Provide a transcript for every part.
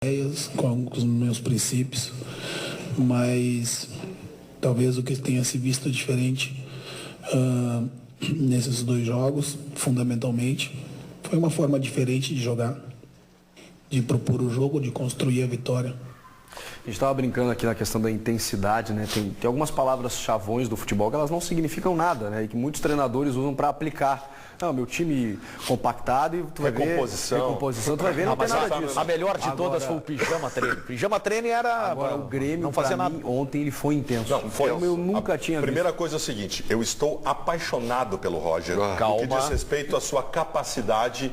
ideias, com os meus princípios, mas talvez o que tenha se visto diferente nesses dois jogos, fundamentalmente, foi uma forma diferente de jogar, de propor o jogo, de construir a vitória. A gente estava brincando aqui na questão da intensidade, né? Tem algumas palavras chavões do futebol que elas não significam nada, né? E que muitos treinadores usam para aplicar. Não, meu time compactado e tu vai ver... Recomposição, tu vai ver, não tem nada disso. A melhor de todas foi o pijama treino. Pijama treino era... Agora, o Grêmio, não fazia nada. Ontem ele foi intenso. Não, foi. Eu nunca tinha visto. Primeira coisa é o seguinte, eu estou apaixonado pelo Roger. Calma. No que diz respeito à sua capacidade,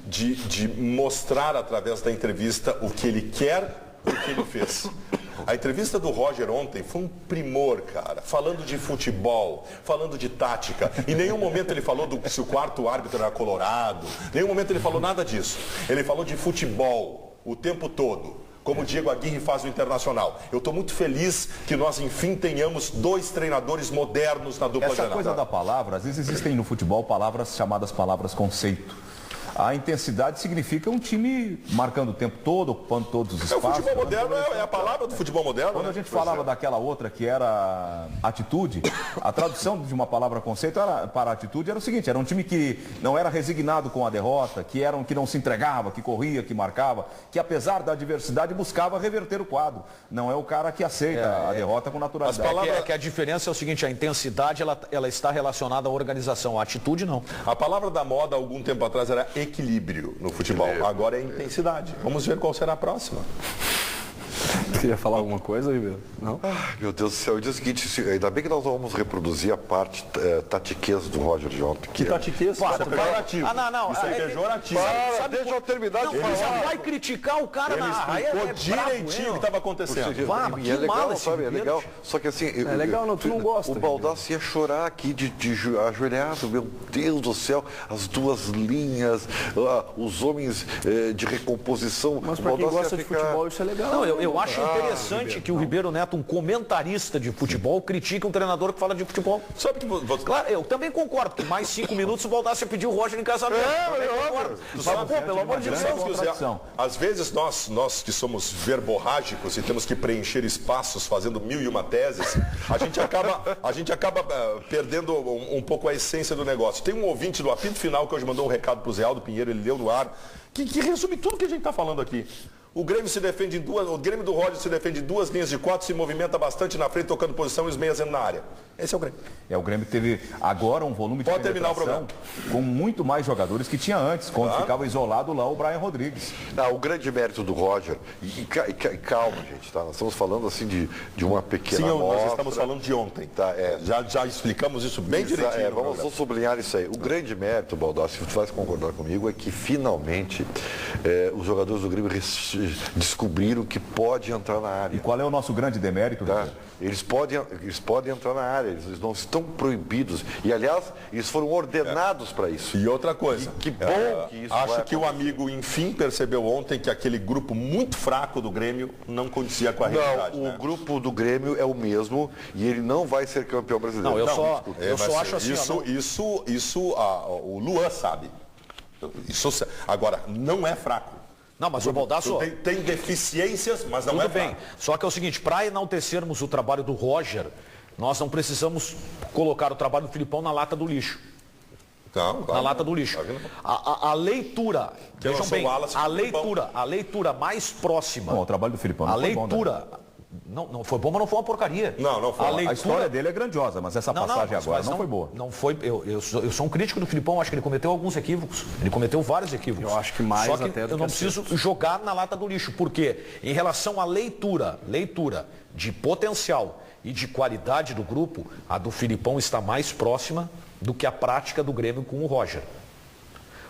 de mostrar através da entrevista o que ele quer e o que ele fez. A entrevista do Roger ontem foi um primor, cara. Falando de futebol, falando de tática. Em nenhum momento ele falou se o quarto árbitro era colorado. Em nenhum momento ele falou nada disso. Ele falou de futebol o tempo todo. Como o Diego Aguirre faz o Internacional. Eu estou muito feliz que nós, enfim, tenhamos dois treinadores modernos na dupla Essa coisa da palavra, às vezes existem no futebol palavras chamadas palavras conceito. A intensidade significa um time marcando o tempo todo, ocupando todos os espaços. O futebol moderno é a palavra do futebol moderno. Quando a gente falava daquela outra que era atitude, a tradução de uma palavra conceito para atitude era o seguinte, era um time que não era resignado com a derrota, que não se entregava, que corria, que marcava, que apesar da adversidade buscava reverter o quadro. Não é o cara que aceita a derrota com naturalidade. Que a diferença é o seguinte, a intensidade ela está relacionada à organização, a atitude não. A palavra da moda, algum tempo atrás, era equilíbrio no futebol. Agora é intensidade. Vamos ver qual será a próxima. Você queria falar alguma coisa, Ribeiro? Não? Meu Deus do céu, eu disse o seguinte, ainda bem que nós vamos reproduzir a parte tatiqueza do Roger de ontem. Que tatiqueza? Isso é pejorativo. Não. Isso é pejorativo. Deixa eu terminar de Ele falar. já vai criticar o cara Ele explicou direitinho o que estava acontecendo. É legal, sabe? É legal. Só que assim... É legal, não, tu não gosta. O Baldassi ia chorar aqui de ajoelhado. Meu Deus do céu, as duas linhas, os homens de recomposição. Mas para quem gosta de futebol, isso é legal. Não, eu acho interessante que o Ribeiro Neto, um comentarista de futebol, critique um treinador que fala de futebol. Sabe que você... Claro, eu também concordo que mais 5 minutos o Baldassi pediu o Roger em casamento. Mas, pô, pelo amor de Deus. Às vezes nós que somos verborrágicos e temos que preencher espaços fazendo 1001 teses, a gente acaba perdendo um pouco a essência do negócio. Tem um ouvinte do apito final que hoje mandou um recado para o Zé Aldo Pinheiro, ele leu no ar, que resume tudo que a gente está falando aqui. O Grêmio o Grêmio do Roger se defende em 2 linhas de 4, se movimenta bastante na frente, tocando posição e os meias na área. Esse é o Grêmio. O Grêmio teve agora um volume de Pode terminar o programa. com muito mais jogadores que tinha antes, quando ficava isolado lá o Brian Rodrigues. O grande mérito do Roger, calma, gente, tá? Nós estamos falando assim de uma pequena nós estamos falando de ontem. Tá, já explicamos isso bem direitinho. Vamos sublinhar isso aí. O grande mérito, Baldassi, se tu vai concordar comigo, é que finalmente os jogadores do Grêmio descobriram que pode entrar na área. E qual é o nosso grande demérito? Tá? Eles podem entrar na área, eles não estão proibidos. E, aliás, eles foram ordenados para isso. E outra coisa, que bom que isso acho que o amigo, enfim, percebeu ontem que aquele grupo muito fraco do Grêmio não condizia com a realidade. O grupo do Grêmio é o mesmo e ele não vai ser campeão brasileiro. Eu só acho assim... O Luan sabe. Agora, não é fraco. Não, mas o Baldasso... Tem deficiências, mas não é fraco. Tudo bem. Só que é o seguinte, para enaltecermos o trabalho do Roger, nós não precisamos colocar o trabalho do Filipão na lata do lixo. Não, claro, na lata do lixo. A leitura, vejam bem, a leitura mais próxima... Não, o trabalho do Filipão não foi bom, né? Não foi bom, mas não foi uma porcaria. Não foi. A história dele é grandiosa, mas essa passagem agora não foi boa. Não foi. Eu sou um crítico do Filipão, acho que ele cometeu alguns equívocos. Ele cometeu vários equívocos. Eu acho que mais Só que até do eu não preciso jogar na lata do lixo. Por quê? Em relação à leitura de potencial e de qualidade do grupo, a do Filipão está mais próxima do que a prática do Grêmio com o Roger.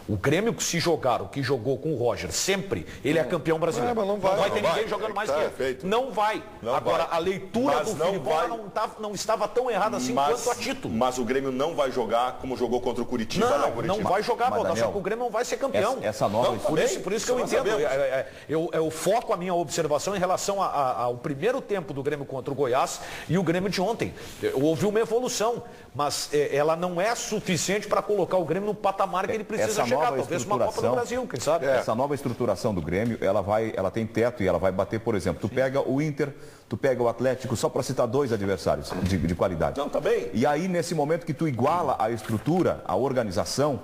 O Grêmio que se jogar, o que jogou com o Roger, sempre, ele é campeão brasileiro. Mas não vai ter ninguém jogando mais que ele. Não vai. Agora, a leitura do Filipão não estava tão errada assim quanto a título. Mas o Grêmio não vai jogar como jogou contra o Curitiba. Não vai jogar, só que o Grêmio não vai ser campeão. Essa nova... Por isso que eu entendo. Eu foco a minha observação em relação ao primeiro tempo do Grêmio contra o Goiás e o Grêmio de ontem. Houve uma evolução, mas ela não é suficiente para colocar o Grêmio no patamar que ele precisa chegar. chegar, talvez uma Copa do Brasil, quem sabe? Essa nova estruturação do Grêmio, ela tem teto e ela vai bater, por exemplo, tu pega o Inter, tu pega o Atlético, só para citar 2 adversários de qualidade. Não, tá bem. E aí, nesse momento que tu iguala a estrutura, a organização,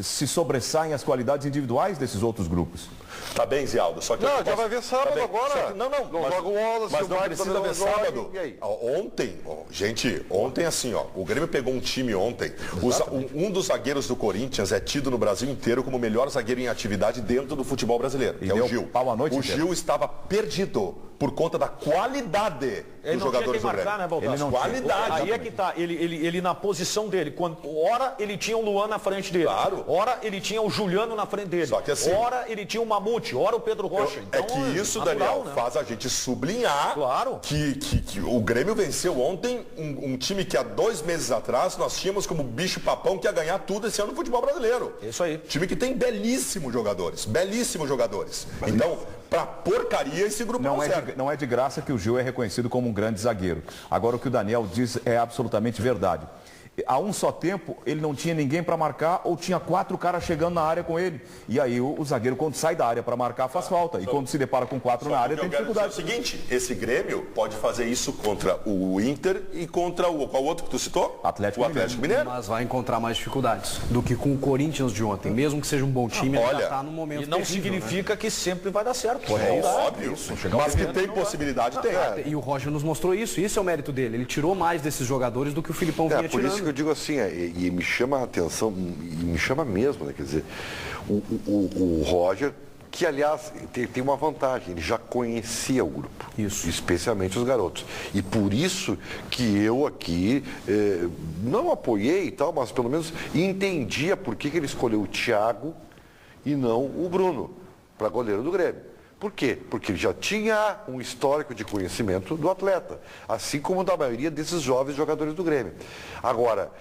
se sobressaem as qualidades individuais desses outros grupos. Tá bem, Zialdo. Só que Não, já vai ver sábado agora. Não, joga o Wallace, mas o não Mike precisa também ver não joga, sábado. e aí? Ontem assim, ó, o Grêmio pegou um time ontem. Um dos zagueiros do Corinthians é tido no Brasil inteiro como o melhor zagueiro em atividade dentro do futebol brasileiro, que é o Gil. Pau a noite o inteira. Gil estava perdido por conta da qualidade dos jogadores do Grêmio. Né, Baldasso? Qualidade. Aí é que tá, ele na posição dele, ora ele tinha o Luan na frente dele, Claro. ora ele tinha o Juliano na frente dele, Só que assim, ora ele tinha o Mamute, ora o Pedro Rocha. É que isso, natural, Daniel, né? faz a gente sublinhar Claro. que o Grêmio venceu ontem um time que há 2 meses atrás nós tínhamos como bicho-papão que ia ganhar tudo esse ano no futebol brasileiro. Isso aí. Time que tem belíssimos jogadores. Então, pra porcaria esse grupo não serve. Não é de graça que o Gil é reconhecido como um grande zagueiro. Agora, o que o Daniel diz é absolutamente verdade. A um só tempo, ele não tinha ninguém para marcar ou tinha 4 caras chegando na área com ele. E aí o zagueiro, quando sai da área para marcar, faz falta. E quando se depara com 4 na área, tem dificuldade. É o seguinte, esse Grêmio pode fazer isso contra o Inter e contra qual outro que tu citou? Atlético Mineiro. Mas vai encontrar mais dificuldades do que com o Corinthians de ontem. Mesmo que seja um bom time, ele olha, já tá no momento E não terrível, significa que sempre vai dar certo. É óbvio. Mas que tem possibilidade, tem. né? E o Roger nos mostrou isso. Isso é o mérito dele. Ele tirou mais desses jogadores do que o Filipão vinha Por tirando. isso que eu digo assim, e me chama a atenção, e me chama mesmo, né? Quer dizer, o Roger, que aliás tem uma vantagem, ele já conhecia o grupo. Isso. Especialmente os garotos. E por isso que eu aqui não apoiei e tal, mas pelo menos entendia por que ele escolheu o Thiago e não o Bruno para goleiro do Grêmio. Por quê? Porque ele já tinha um histórico de conhecimento do atleta, assim como da maioria desses jovens jogadores do Grêmio. Agora,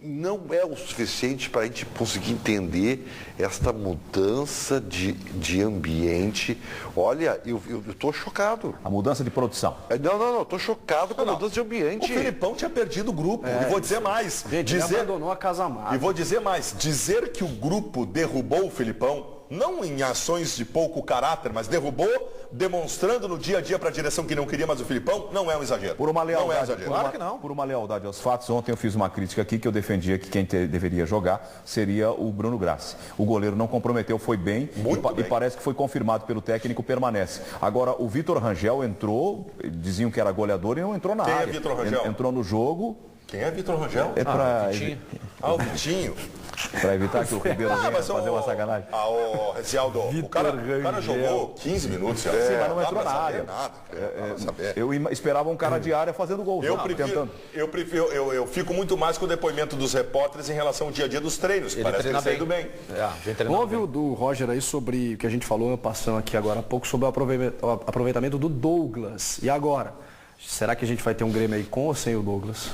não é o suficiente para a gente conseguir entender esta mudança de ambiente. Olha, eu estou chocado. A mudança de produção. Não, estou chocado com a mudança de ambiente. O Filipão tinha perdido o grupo. E vou dizer mais. Gente, ele abandonou a casa amada. E vou dizer mais. Dizer que o grupo derrubou o Filipão, não em ações de pouco caráter, mas derrubou, demonstrando no dia a dia para a direção que não queria mais o Filipão, não é um exagero. Por uma lealdade, não é um exagero. Claro que não. Por uma lealdade aos fatos, ontem eu fiz uma crítica aqui que eu defendia que quem deveria jogar seria o Bruno Grassi. O goleiro não comprometeu, foi bem, e parece que foi confirmado pelo técnico, permanece. Agora, o Vitor Rangel entrou, diziam que era goleador e não entrou na área. Quem é Vitor Rangel? Entrou no jogo. Quem é Vitor Rangel? É para o Vitinho. Para evitar que o Ribeiro venha fazer uma sacanagem. O Zialdo, o cara jogou 15 minutos. Sim, mas não entrou na área. Eu esperava um cara de área fazendo gol. Eu fico muito mais com o depoimento dos repórteres em relação ao dia a dia dos treinos. Parece que ele está indo bem. Houve o do Roger aí sobre o que a gente falou, passando aqui agora há pouco, sobre o aproveitamento do Douglas. E agora? Será que a gente vai ter um Grêmio aí com ou sem o Douglas?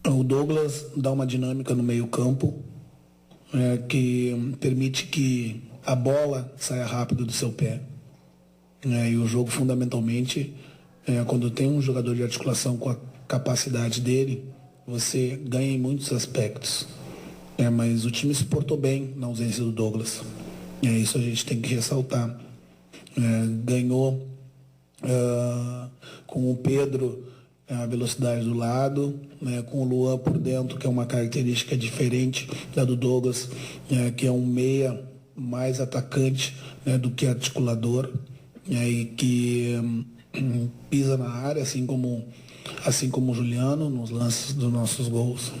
O Douglas dá uma dinâmica no meio-campo que permite que a bola saia rápido do seu pé. E o jogo, fundamentalmente, quando tem um jogador de articulação com a capacidade dele, você ganha em muitos aspectos. Mas o time se portou bem na ausência do Douglas. Isso a gente tem que ressaltar. Ganhou com o Pedro a velocidade do lado, com o Luan por dentro, que é uma característica diferente da do Douglas, que é um meia mais atacante do que articulador, e que pisa na área, assim como o Juliano, nos lances dos nossos gols.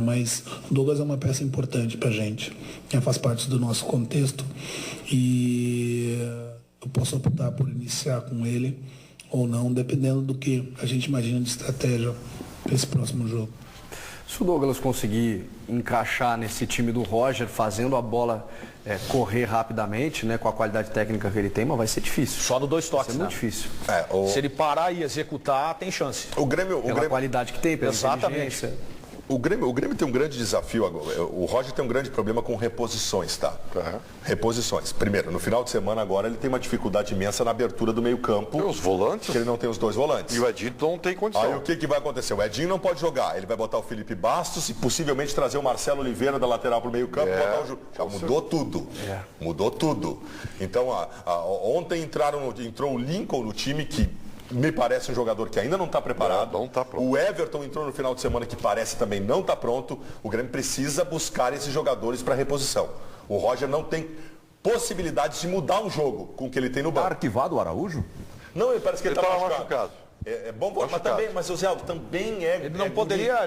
Mas o Douglas é uma peça importante para a gente, faz parte do nosso contexto, e eu posso optar por iniciar com ele ou não, dependendo do que a gente imagina de estratégia para esse próximo jogo. Se o Douglas conseguir encaixar nesse time do Roger, fazendo a bola correr rapidamente, com a qualidade técnica que ele tem, mas vai ser difícil. Só no 2 toques, vai ser muito difícil. Se ele parar e executar, tem chance. O Grêmio... Pela qualidade que tem, pela inteligência. O Grêmio tem um grande desafio agora. O Roger tem um grande problema com reposições, tá? Reposições. Primeiro, no final de semana agora ele tem uma dificuldade imensa na abertura do meio-campo. Os volantes? Que ele não tem os 2 volantes. E o Edinho não tem condição. Aí o que vai acontecer? O Edinho não pode jogar. Ele vai botar o Felipe Bastos e possivelmente trazer o Marcelo Oliveira da lateral para o meio-campo. Já mudou tudo. Mudou tudo. Então, ontem entrou o Lincoln no time, que me parece um jogador que ainda não está preparado. Não tá pronto. O Everton entrou no final de semana, que parece também não está pronto. O Grêmio precisa buscar esses jogadores para reposição. O Roger não tem possibilidade de mudar um jogo com o que ele tem no banco. Está arquivado o Araújo? Não, ele parece que ele está machucado. É bom, mas o Zé Aldo também é... Ele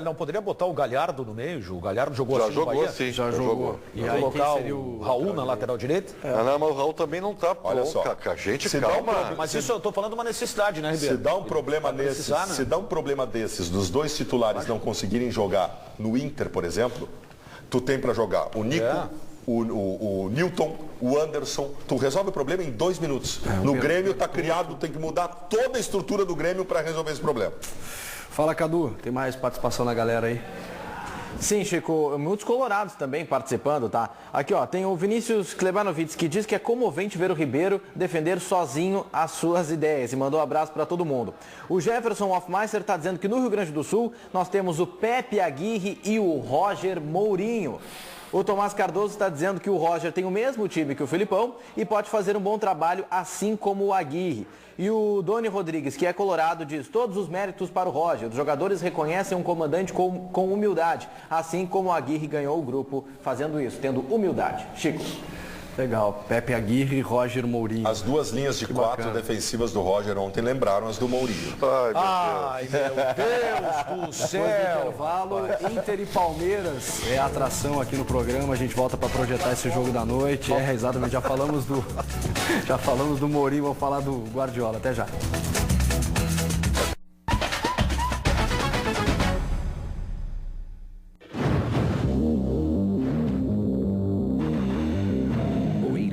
não poderia botar o Galhardo no meio, Ju? O Galhardo jogou assim no Bahia? Já jogou. E aí colocar o Raul na lateral direita? Não, mas o Raul também não está pronto. Olha só. A gente calma. Mas isso eu estou falando de uma necessidade, né, Ribeiro? Se dá um problema desses, dos 2 titulares não conseguirem jogar no Inter, por exemplo, tu tem para jogar o Nico, o Newton, o Anderson. Tu resolve o problema em 2 minutos. No Grêmio está criado, tem que mudar toda a estrutura do Grêmio para resolver esse problema. Fala, Cadu. Tem mais participação da galera aí? Sim, Chico, muitos colorados também participando, tá? Aqui, ó, tem o Vinícius Klebanovic, que diz que é comovente ver o Ribeiro defender sozinho as suas ideias e mandou um abraço para todo mundo. O Jefferson Hofmeister está dizendo que no Rio Grande do Sul nós temos o Pepe Aguirre e o Roger Mourinho. O Tomás Cardoso está dizendo que o Roger tem o mesmo time que o Filipão e pode fazer um bom trabalho, assim como o Aguirre. E o Doni Rodrigues, que é colorado, diz todos os méritos para o Roger. Os jogadores reconhecem um comandante com humildade, assim como o Aguirre ganhou o grupo fazendo isso, tendo humildade. Chico. Legal. Pepe Aguirre e Roger Mourinho. As 2 linhas de 4 defensivas do Roger ontem lembraram as do Mourinho. Ai, meu Deus do céu! Intervalo, Inter e Palmeiras é a atração aqui no programa. A gente volta para projetar esse jogo da noite. Exatamente, já falamos do Mourinho, vamos falar do Guardiola. Até já.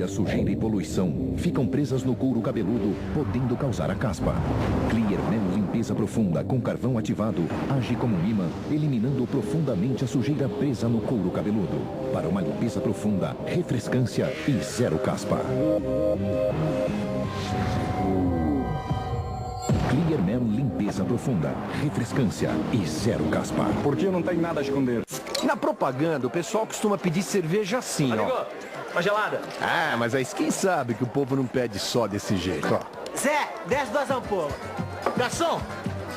Sujeira e poluição ficam presas no couro cabeludo, podendo causar a caspa. Clear Mel Limpeza Profunda com carvão ativado age como um imã, eliminando profundamente a sujeira presa no couro cabeludo. Para uma limpeza profunda, refrescância e zero caspa. Clear Mel Limpeza Profunda, refrescância e zero caspa. Porque não tem nada a esconder. Na propaganda, o pessoal costuma pedir cerveja assim, ó. Uma gelada. Ah, mas aí quem sabe que o povo não pede só desse jeito, ó. Zé, 10 2 ampolas. Garçom,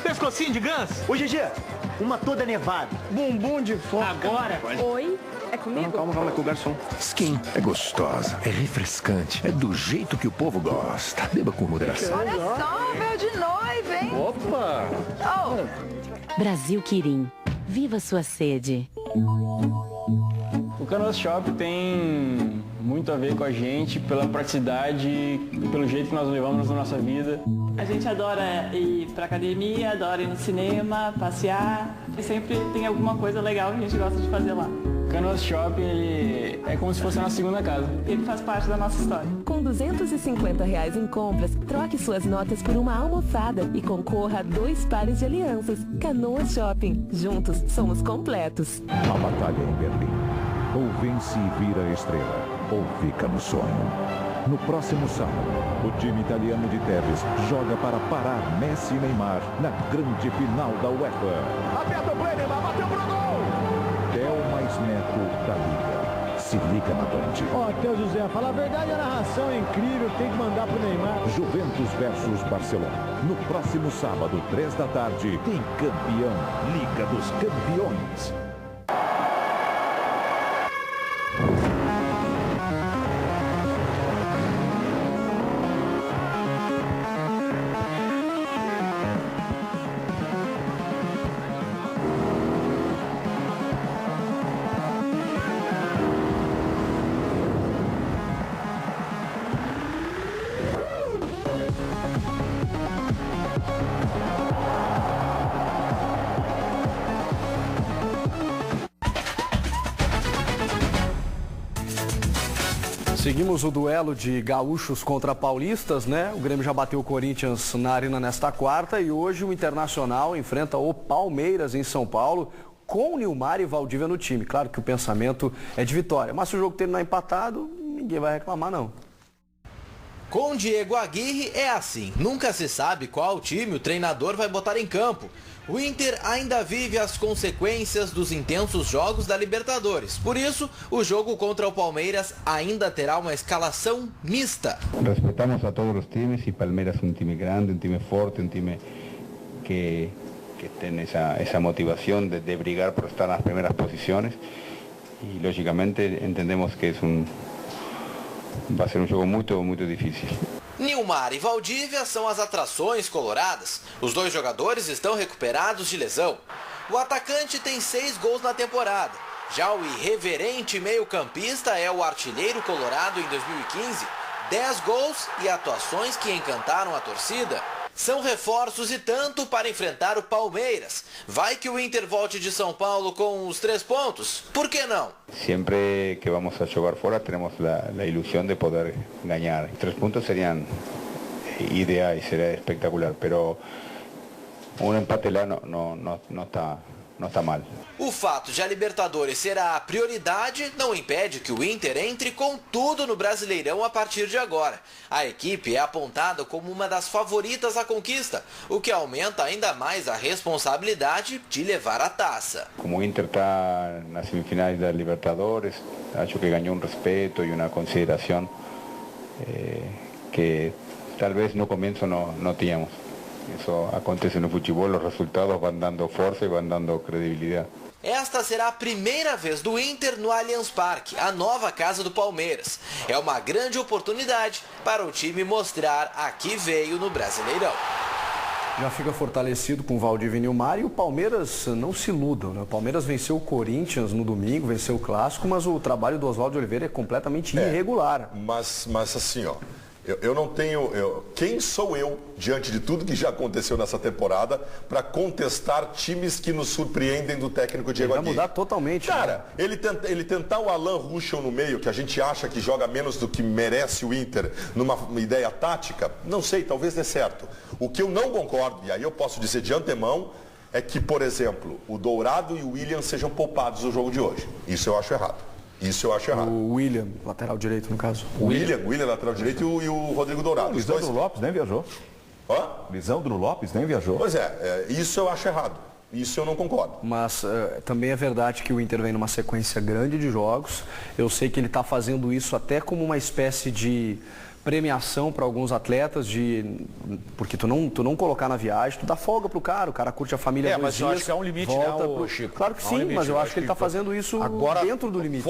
pescocinho de ganso. Ô, GG, uma toda nevada. Bumbum de foca. Agora. Oi, é comigo? Não, calma, é com o garçom. Skin é gostosa, é refrescante, é do jeito que o povo gosta. Beba com moderação. Olha só, véu de noiva, hein? Opa! Oh. Brasil Quirim. Viva sua sede. O Canoas Shop tem muito a ver com a gente pela praticidade e pelo jeito que nós levamos na nossa vida. A gente adora ir pra academia, adora ir no cinema, passear. E sempre tem alguma coisa legal que a gente gosta de fazer lá. O Canoas Shop é como se fosse a nossa segunda casa. Ele faz parte da nossa história. Com R$250 em compras, troque suas notas por uma almofada e concorra a 2 pares de alianças. Canoas Shopping. Juntos somos completos. A batalha em Berlim. Ou vence e vira estrela, ou fica no sonho. No próximo sábado, o time italiano de Tevez joga para parar Messi e Neymar na grande final da UEFA. Aperta o play, Neymar, bateu pro gol! Del mais Neto da Liga. Se liga na Band. Ó, Teu José, fala a verdade, a narração é incrível, tem que mandar pro Neymar. Juventus versus Barcelona. No próximo sábado, 3 da tarde, tem campeão. Liga dos Campeões. Seguimos o duelo de gaúchos contra paulistas, né? O Grêmio já bateu o Corinthians na Arena nesta quarta e hoje o Internacional enfrenta o Palmeiras em São Paulo. com Nilmar e Valdívia no time. Claro que o pensamento é de vitória, mas se o jogo terminar empatado, ninguém vai reclamar não. Com Diego Aguirre é assim, nunca se sabe qual time o treinador vai botar em campo. O Inter ainda vive as consequências dos intensos jogos da Libertadores. Por isso, o jogo contra o Palmeiras ainda terá uma escalação mista. Respeitamos a todos os times e Palmeiras é um time grande, um time forte, um time que tem essa motivação de brigar por estar nas primeiras posições. E, logicamente, entendemos que vai ser um jogo muito, muito difícil. Nilmar e Valdívia são as atrações coloradas. Os dois jogadores estão recuperados de lesão. O atacante tem 6 gols na temporada. Já o irreverente meio-campista é o artilheiro colorado em 2015. 10 gols e atuações que encantaram a torcida. São reforços e tanto para enfrentar o Palmeiras. Vai que o Inter volte de São Paulo com os 3 pontos? Por que não? Sempre que vamos a jogar fora, temos a ilusão de poder ganhar. 3 pontos seriam ideais, seria espetacular, mas empate lá não está mal. O fato de a Libertadores ser a prioridade não impede que o Inter entre com tudo no Brasileirão a partir de agora. A equipe é apontada como uma das favoritas à conquista, o que aumenta ainda mais a responsabilidade de levar a taça. Como o Inter está nas semifinais da Libertadores, acho que ganhou um respeito e uma consideração que talvez no começo não tínhamos. Isso acontece no futebol, os resultados vão dando força e vão dando credibilidade. Esta será a primeira vez do Inter no Allianz Parque, a nova casa do Palmeiras. É uma grande oportunidade para o time mostrar a que veio no Brasileirão. Já fica fortalecido com Valdívia e Nilmar e o Palmeiras não se iludam, né? O Palmeiras venceu o Corinthians no domingo, venceu o Clássico, mas o trabalho do Oswaldo Oliveira é completamente irregular. Mas assim, ó. Eu não tenho... Quem sou eu, diante de tudo que já aconteceu nessa temporada, para contestar times que nos surpreendem do técnico Diego Aguirre? Vai mudar totalmente. Cara, né? ele tentar o Alan Ruschel no meio, que a gente acha que joga menos do que merece o Inter, numa ideia tática, não sei, talvez dê certo. O que eu não concordo, e aí eu posso dizer de antemão, é que, por exemplo, o Dourado e o William sejam poupados no jogo de hoje. Isso eu acho errado. O William, lateral direito, no caso. O William, lateral direito, e o Rodrigo Dourado. O Lisandro Lopes nem viajou. Lisandro Lopes nem viajou. Pois isso eu acho errado. Isso eu não concordo. Mas também é verdade que o Inter vem numa sequência grande de jogos. Eu sei que ele está fazendo isso até como uma espécie de premiação para alguns atletas, porque tu não colocar na viagem, tu dá folga pro cara, o cara curte a família 2 mas dias, eu acho que é um limite, volta né, Chico? Claro que sim, mas eu acho que ele está fazendo isso agora, dentro do limite.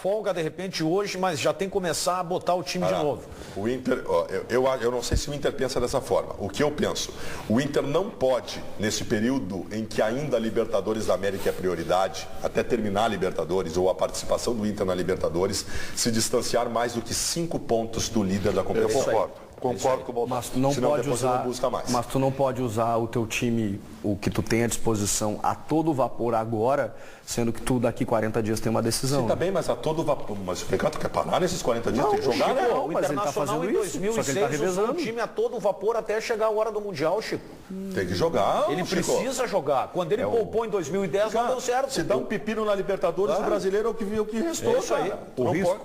Folga de repente hoje, mas já tem que começar a botar o time de novo. O Inter, eu não sei se o Inter pensa dessa forma. O que eu penso? O Inter não pode, nesse período em que ainda a Libertadores da América é prioridade, até terminar a Libertadores ou a participação do Inter na Libertadores, se distanciar mais do que 5 pontos do líder da competição. Concordo com o Baltar. Mas tu não pode usar o teu time, o que tu tem à disposição, a todo vapor agora, sendo que tu daqui 40 dias tem uma decisão. Sim, tá bem, mas a todo vapor. Mas o Pecado quer parar nesses 40 dias? Tem que jogar, né? O Internacional em 2006 usou o time a todo vapor até chegar a hora do Mundial, Chico. Tem que jogar, ele precisa jogar. Quando ele poupou em 2010, não deu certo. Se dá um pepino na Libertadores, o brasileiro é o que restou. Isso aí.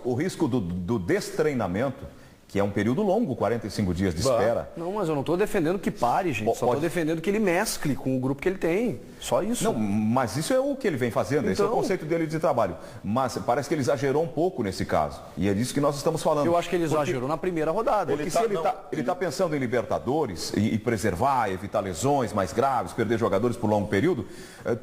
O risco do destreinamento, que é um período longo, 45 dias de espera. Não, mas eu não estou defendendo que pare, gente. Só estou defendendo que ele mescle com o grupo que ele tem. Só isso. Não, mas isso é o que ele vem fazendo. Esse é o conceito dele de trabalho. Mas parece que ele exagerou um pouco nesse caso. E é disso que nós estamos falando. Eu acho que ele exagerou na primeira rodada. Porque se ele está pensando em Libertadores e preservar, evitar lesões mais graves, perder jogadores por longo período,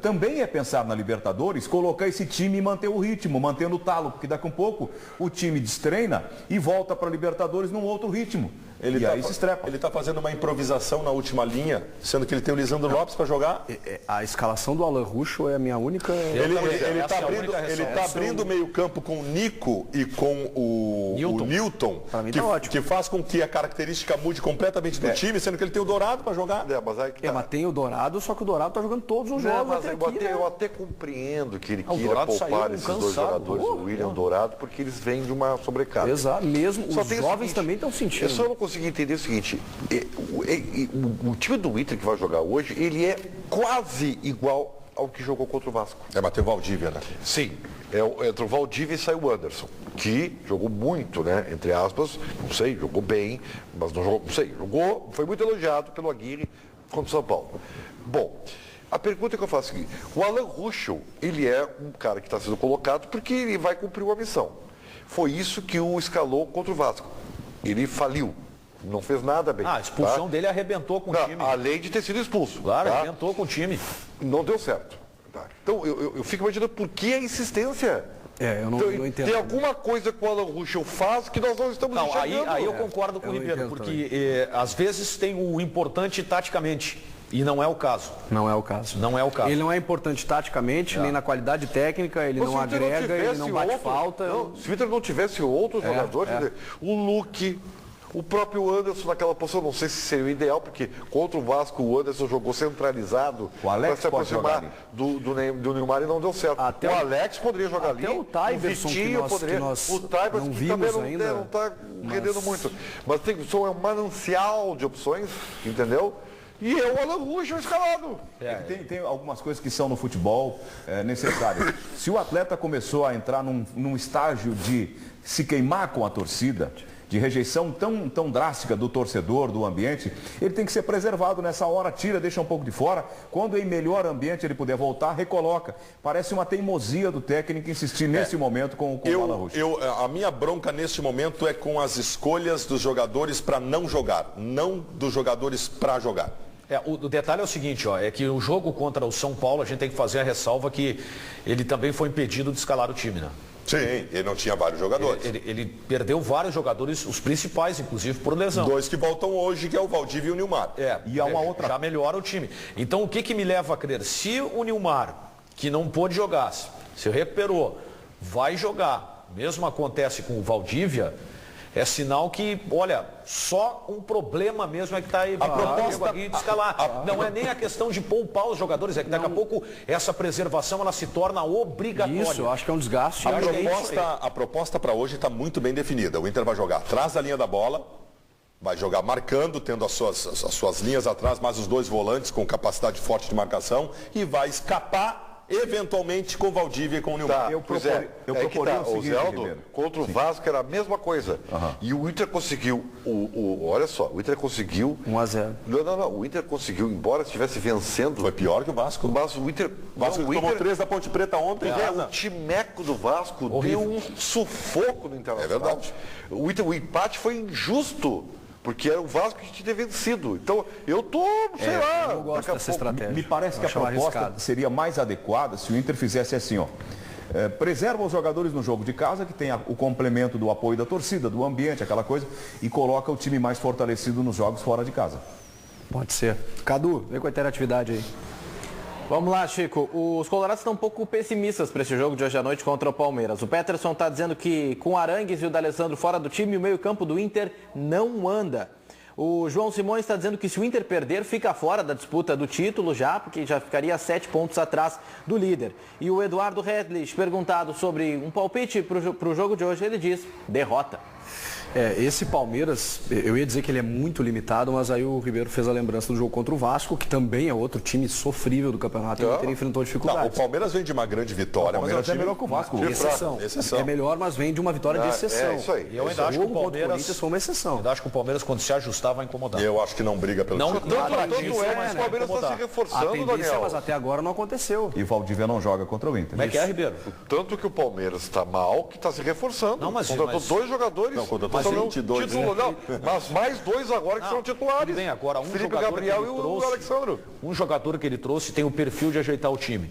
também é pensar na Libertadores, colocar esse time e manter o ritmo, mantendo o talo. Porque daqui a um pouco o time destreina e volta para a Libertadores num outro ritmo. Ele está fazendo uma improvisação na última linha, sendo que ele tem o Lisandro Lopes para jogar. A escalação do Alan Ruschel é a minha única... Ele está abrindo o meio campo com o Nico e com o Newton, que faz com que a característica mude completamente do time, sendo que ele tem o Dourado para jogar. Mas tem o Dourado, só que o Dourado está jogando todos os jogos. Eu até compreendo que ele queira poupar esses dois jogadores, o William e o Dourado, porque eles vêm de uma sobrecarga. Exato, mesmo os jovens também estão sentindo. Eu só não consegui entender o seguinte, o time do Inter que vai jogar hoje, ele é quase igual ao que jogou contra o Vasco. Mas tem o Valdívia, né? Sim, entre o Valdívia e saiu o Anderson, que jogou muito, né? Entre aspas, não sei, jogou bem, mas não jogou, não sei, jogou, foi muito elogiado pelo Aguirre contra o São Paulo. Bom, a pergunta que eu faço é a seguinte: o Alan Ruschel, ele é um cara que está sendo colocado porque ele vai cumprir uma missão. Foi isso que o escalou contra o Vasco. Ele faliu. Não fez nada bem. A expulsão dele arrebentou com o time. Além de ter sido expulso. Claro, arrebentou com o time. Não deu certo. Tá? Então, eu fico imaginando por que a insistência. Eu não entendo. Tem alguma coisa que o Alan Ruschel faz que nós não estamos enxergando. Aí eu concordo com o Ribeiro, porque às vezes tem o importante taticamente. E não é o caso. Não é o caso. Não é o caso. Ele não é importante taticamente, nem na qualidade técnica, ele não agrega, ele não bate falta. Se o Inter não tivesse outros jogadores, o Luque, o próprio Anderson naquela posição, não sei se seria o ideal, porque contra o Vasco o Anderson jogou centralizado para se aproximar do Neymar e não deu certo. O Alex poderia jogar ali. O Taiberson, o Taiberson não vimos também não está rendendo muito. Mas é um manancial de opções, entendeu? E o Alan Ruschel escalado. Tem algumas coisas que são no futebol necessárias. Se o atleta começou a entrar num estágio de se queimar com a torcida, de rejeição tão drástica do torcedor, do ambiente, ele tem que ser preservado nessa hora, tira, deixa um pouco de fora. Quando em melhor ambiente ele puder voltar, recoloca. Parece uma teimosia do técnico insistir nesse momento com o Alan Ruschel. A minha bronca neste momento é com as escolhas dos jogadores para não jogar, não dos jogadores para jogar. O detalhe é o seguinte, é que o jogo contra o São Paulo, a gente tem que fazer a ressalva que ele também foi impedido de escalar o time, né? Sim, ele não tinha vários jogadores. Ele perdeu vários jogadores, os principais, inclusive, por lesão. 2 que voltam hoje, que é o Valdívia e o Nilmar. E há uma outra. Já melhora o time. Então, o que me leva a crer? Se o Nilmar, que não pôde jogar, se recuperou, vai jogar, mesmo acontece com o Valdívia, é sinal que, olha, só um problema mesmo é que está aí. A proposta de escalar. Não é nem a questão de poupar os jogadores, é que daqui a pouco essa preservação ela se torna obrigatória. Isso, eu acho que é um desgaste. A proposta para hoje está muito bem definida. O Inter vai jogar atrás da linha da bola, vai jogar marcando, tendo as suas linhas atrás, mais os 2 volantes com capacidade forte de marcação e vai escapar eventualmente com o Valdívia e com o Nilmar. Eu proporia o seguinte, Zé, contra o Vasco era a mesma coisa. E o Inter conseguiu, olha só, o Inter conseguiu... 1-0. Não, o Inter conseguiu, embora estivesse vencendo... Foi pior que o Vasco. Mas o Inter tomou 3 da Ponte Preta ontem. O timeco do Vasco deu um sufoco no Internacional. É verdade. O empate foi injusto. Porque era o Vasco que tinha vencido. Então, eu sei lá. Eu gosto dessa estratégia. Me parece que a proposta seria mais adequada se o Inter fizesse assim, preserva os jogadores no jogo de casa, que tem o complemento do apoio da torcida, do ambiente, aquela coisa, e coloca o time mais fortalecido nos jogos fora de casa. Pode ser. Cadu, vem com a interatividade aí. Vamos lá, Chico. Os colorados estão um pouco pessimistas para esse jogo de hoje à noite contra o Palmeiras. O Peterson está dizendo que com o Arangues e o D'Alessandro fora do time, o meio-campo do Inter não anda. O João Simões está dizendo que se o Inter perder, fica fora da disputa do título já, porque já ficaria 7 pontos atrás do líder. E o Eduardo Redlich, perguntado sobre um palpite para o jogo de hoje, ele diz: derrota. Esse Palmeiras, eu ia dizer que ele é muito limitado, mas aí o Ribeiro fez a lembrança do jogo contra o Vasco, que também é outro time sofrível do campeonato e o Inter enfrentou dificuldades. O Palmeiras vem de uma grande vitória, mas é melhor que o Vasco. Exceção. É melhor, mas vem de uma vitória de exceção. É isso aí. Eu ainda acho que o Palmeiras foi uma exceção. Eu acho que o Palmeiras, quando se ajustar, vai incomodar. Eu acho que não briga pelo título. Tanto é que o Palmeiras está se reforçando, Daniel. Mas até agora não aconteceu. E o Valdívia não joga contra o Inter. Como é que é, Ribeiro? Tanto que o Palmeiras está mal, que está se reforçando. Não, mas contratou 2 jogadores. Não, contratou 22. Não, mas mais 2 agora que são titulares. Bem, agora Felipe Gabriel e o Alexandre. Um jogador que ele trouxe tem o perfil de ajeitar o time.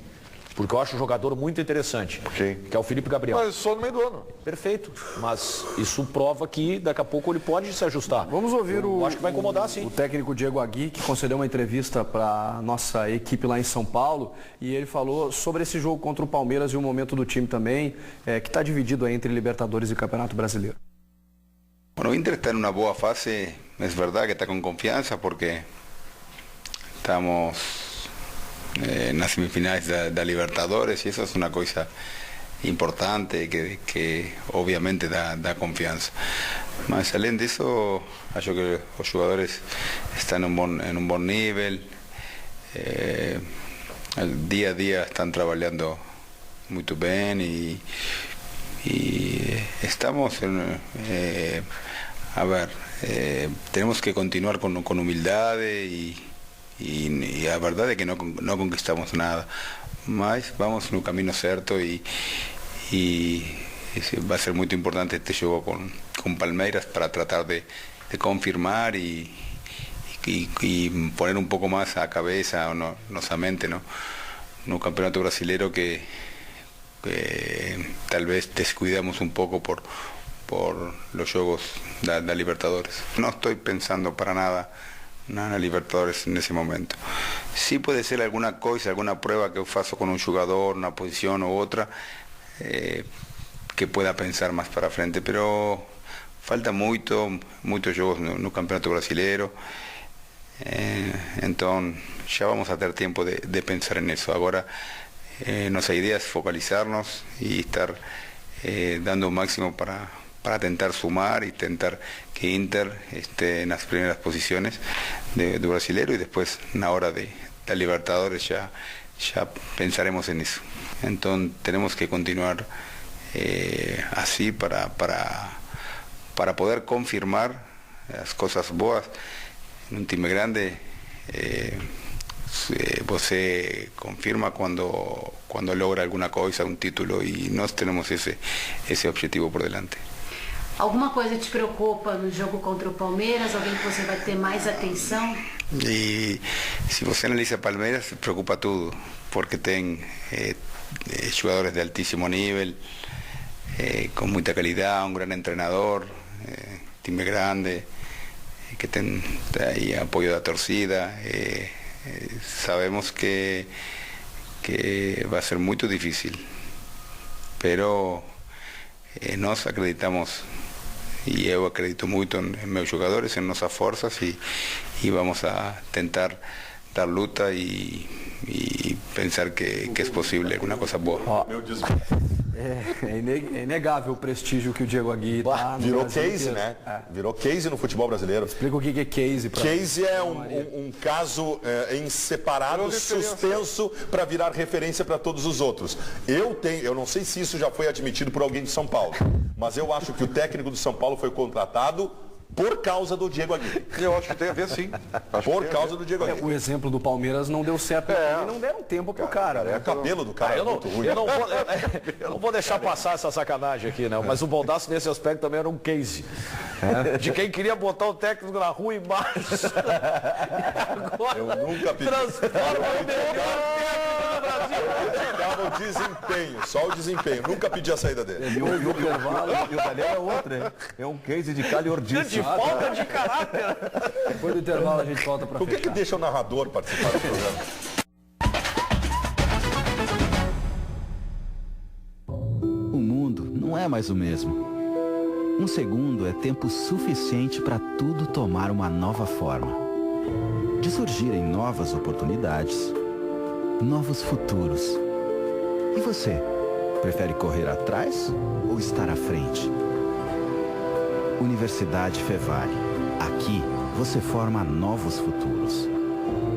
Porque eu acho um jogador muito interessante. Sim. Que é o Felipe Gabriel. Mas só no meio do ano. Perfeito. Mas isso prova que daqui a pouco ele pode se ajustar. Vamos ouvir acho que vai incomodar, sim. O técnico Diego Aguirre, que concedeu uma entrevista para nossa equipe lá em São Paulo. E ele falou sobre esse jogo contra o Palmeiras e o momento do time também, que está dividido aí entre Libertadores e Campeonato Brasileiro. Bueno, Inter está en una buena fase, es verdad que está con confianza porque estamos en las semifinales de Libertadores y eso es una cosa importante que obviamente da confianza. Más além de eso, creo que los jugadores están en un buen nivel. día a día están trabajando muy bien y estamos tenemos que continuar con humildad y la verdad es que no conquistamos nada, mas vamos en un camino cierto y va a ser muy importante este juego con Palmeiras para tratar de confirmar y poner un poco más a cabeza, nuestra mente, ¿no? Un campeonato brasileño que tal vez descuidamos un poco por los juegos de Libertadores. No estoy pensando para nada en Libertadores en ese momento. Sí puede ser alguna cosa, alguna prueba que yo faço con un jugador, una posición u otra, que pueda pensar más para frente, pero falta muchos juegos no campeonato brasileño, entonces ya vamos a tener tiempo de pensar en eso. Ahora nuestra idea es focalizarnos y estar dando un máximo para intentar sumar y intentar que Inter esté en las primeras posiciones de Brasileiro y después en la hora de Libertadores ya pensaremos en eso. Entonces tenemos que continuar así para poder confirmar las cosas boas. En un time grande você confirma cuando logra alguna cosa, un título, y nós tenemos ese objetivo por delante. Alguma coisa te preocupa no jogo contra o Palmeiras? Alguém que você vai ter mais atenção? E se você analisa Palmeiras, preocupa tudo, porque tem jogadores de altíssimo nível, com muita qualidade, um grande treinador, time grande, que tem aí apoio da torcida. Sabemos que vai ser muito difícil, pero nós acreditamos, y yo acredito mucho en mis jugadores, en nuestras fuerzas, y vamos a tentar dar luta y pensar que es posible alguna cosa boa. É inegável o prestígio que o Diego Aguirre tá. Virou case, né? Virou case no futebol brasileiro. Explica o que é case. Case é um caso em separado, suspenso, para virar referência para todos os outros. Eu não sei se isso já foi admitido por alguém de São Paulo, mas eu acho que o técnico do São Paulo foi contratado por causa do Diego Aguirre. Eu acho que tem a ver, sim. Por causa do Diego Aguirre. O exemplo do Palmeiras não deu certo, e não deram tempo pro cara. O cabelo do cara é muito ruim. Eu não vou deixar passar essa sacanagem aqui, não. Mas o Baldasso, nesse aspecto, também era um case. De quem queria botar o técnico na rua embaixo. Agora, eu nunca pedi. Transforma o técnico no Brasil. O desempenho, só o desempenho. Nunca pedi a saída dele. E o intervalo, e o Daniel é outro, hein? É um case de calhordice. De falta de caráter. Depois do intervalo a gente volta para fechar. Por que deixa o narrador participar do programa? O mundo não é mais o mesmo. Um segundo é tempo suficiente para tudo tomar uma nova forma. De surgirem novas oportunidades, novos futuros. E você? Prefere correr atrás ou estar à frente? Universidade Fevale. Aqui você forma novos futuros.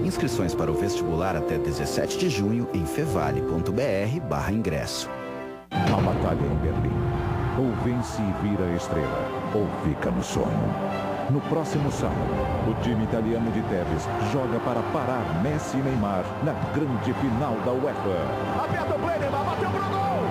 Inscrições para o vestibular até 17 de junho em fevale.br/ingresso. A batalha em Berlim. Ou vence e vira estrela, ou fica no sonho. No próximo sábado, o time italiano de Tevez joga para parar Messi e Neymar na grande final da UEFA. Aperta o play, Neymar, bateu pro gol!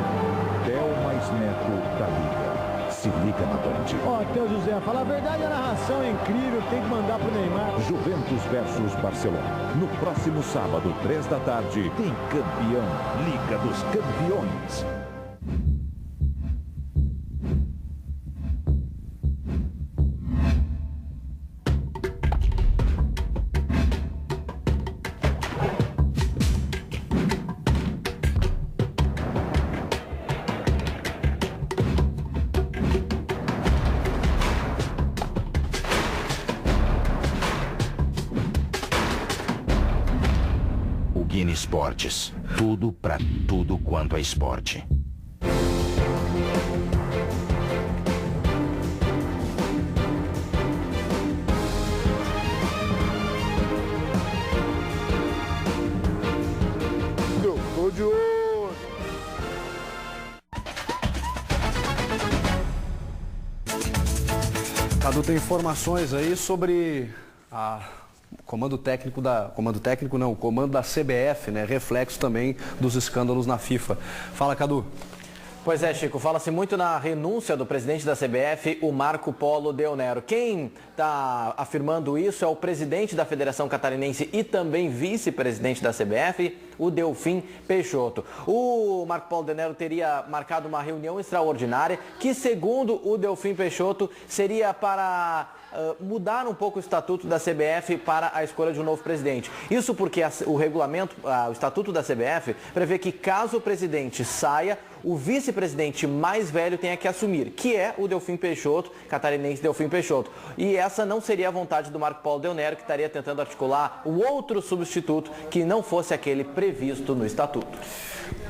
Thelmas Neto da Liga. Se liga na Band. Ó, Teu José, falar a verdade, a narração é incrível, tem que mandar pro Neymar. Juventus versus Barcelona. No próximo sábado, 3 da tarde, tem campeão, Liga dos Campeões. Esportes. Tudo para tudo quanto é esporte. tenho informações aí sobre o comando da CBF, né? Reflexo também dos escândalos na FIFA. Fala, Cadu. Pois é, Chico, fala-se muito na renúncia do presidente da CBF, o Marco Polo Del Nero. Quem está afirmando isso é o presidente da Federação Catarinense e também vice-presidente da CBF, o Delfim Peixoto. O Marco Polo Del Nero teria marcado uma reunião extraordinária que, segundo o Delfim Peixoto, seria para mudar um pouco o estatuto da CBF para a escolha de um novo presidente. Isso porque o regulamento, o estatuto da CBF, prevê que caso o presidente saia, o vice-presidente mais velho tenha que assumir, que é o Delfim Peixoto, catarinense Delfim Peixoto. E essa não seria a vontade do Marco Polo Del Nero, que estaria tentando articular o outro substituto que não fosse aquele previsto no estatuto.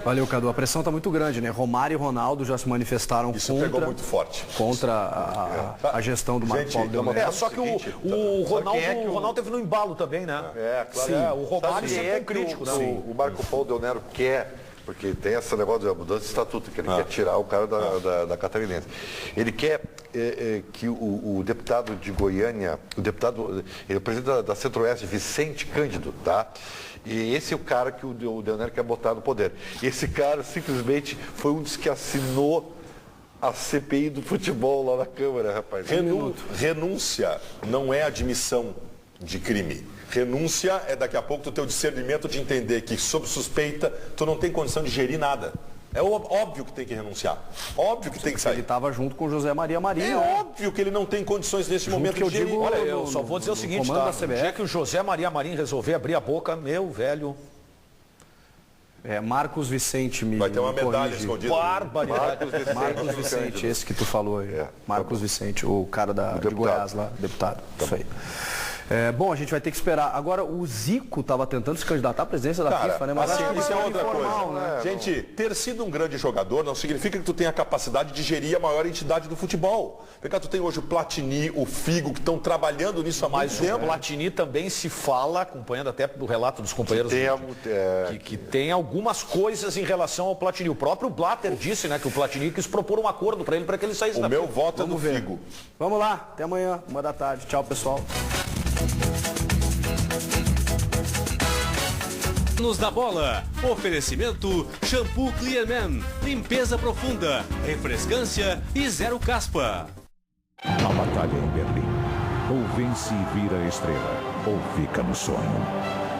Valeu, Cadu. A pressão está muito grande, né? Romário e Ronaldo já se manifestaram pegou muito forte. Contra a gestão do Marco Polo Del Nero. Só que o Ronaldo teve no embalo também, né? Claro. O Romário sempre é crítico, né? O Marco Polo Del Nero quer, porque tem esse negócio da mudança de estatuto, que ele quer tirar o cara da Catarinense. Ele quer que o deputado de Goiânia, o presidente da Centro-Oeste, Vicente Cândido, tá? E esse é o cara que o Del Nero quer botar no poder. Esse cara simplesmente foi um dos que assinou a CPI do futebol lá na Câmara, rapaz. Renúncia não é admissão de crime. Renúncia é daqui a pouco tu ter o discernimento de entender que, sob suspeita, tu não tem condição de gerir nada. É óbvio que tem que renunciar. Óbvio que tem que sair. Ele estava junto com o José Maria Marinho. É óbvio que ele não tem condições nesse momento que eu digo. Olha, eu só vou dizer o seguinte, tá? No dia que o José Maria Marinho resolver abrir a boca, meu velho... Marcos Vicente me vai ter uma medalha corrige. escondida. Barbaridade. Marcos Vicente, esse que tu falou aí. Marcos Vicente, o cara de Goiás lá, deputado. Isso aí. Bom, a gente vai ter que esperar. Agora, o Zico estava tentando se candidatar à presidência da FIFA, né? Mas assim, isso é outra informal, coisa. Né? Gente, ter sido um grande jogador não significa que tu tenha a capacidade de gerir a maior entidade do futebol. Porque tu tem hoje o Platini, o Figo, que estão trabalhando nisso há mais tempo. O Platini também se fala, acompanhando até do relato dos companheiros, que tem algumas coisas em relação ao Platini. O próprio Blatter disse, né, que o Platini quis propor um acordo para ele, para que ele saísse da FIFA. O meu voto é no Figo. Vamos lá, até amanhã, 13h. Tchau, pessoal. Nos da bola. Oferecimento Shampoo Clear Man, limpeza profunda, refrescância e zero caspa. A batalha em Berlim. Ou vence e vira estrela, ou fica no sonho.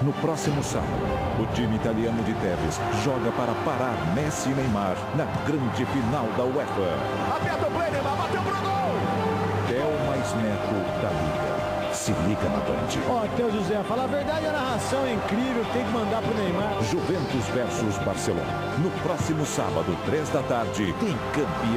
No próximo sábado, o time italiano de Tevez joga para parar Messi e Neymar na grande final da UEFA. Aperta o play, Neymar, bateu pro gol! É o mais neto da Liga. Se liga na Band. Aqui é o José. Fala a verdade, a narração é incrível. Tem que mandar pro Neymar. Juventus versus Barcelona. No próximo sábado, 15h, tem campeão.